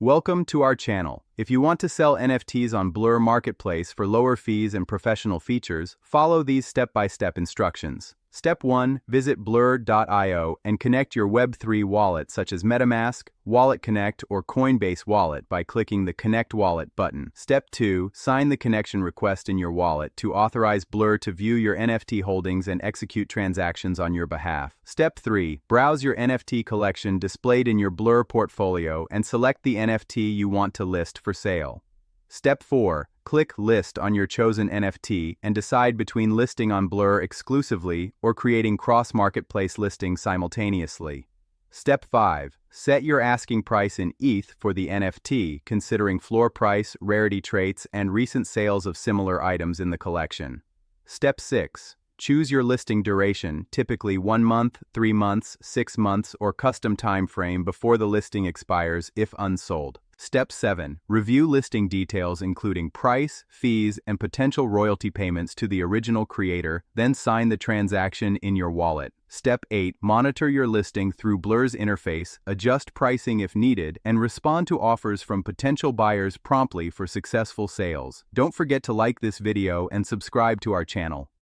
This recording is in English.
Welcome to our channel. If you want to sell NFTs on Blur Marketplace for lower fees and professional features, follow these step-by-step instructions. Step 1. Visit blur.io and connect your Web3 wallet such as MetaMask, Wallet Connect, or Coinbase Wallet by clicking the Connect Wallet button. Step 2. Sign the connection request in your wallet to authorize Blur to view your NFT holdings and execute transactions on your behalf. Step 3. Browse your NFT collection displayed in your Blur portfolio and select the NFT you want to list for sale. Step 4. Click List on your chosen NFT and decide between listing on Blur exclusively or creating cross-marketplace listings simultaneously. Step 5. Set your asking price in ETH for the NFT, considering floor price, rarity traits, and recent sales of similar items in the collection. Step 6. Choose your listing duration, typically 1 month, 3 months, 6 months, or custom time frame before the listing expires if unsold. Step 7. Review listing details including price, fees, and potential royalty payments to the original creator, then sign the transaction in your wallet. Step 8. Monitor your listing through Blur's interface, adjust pricing if needed, and respond to offers from potential buyers promptly for successful sales. Don't forget to like this video and subscribe to our channel.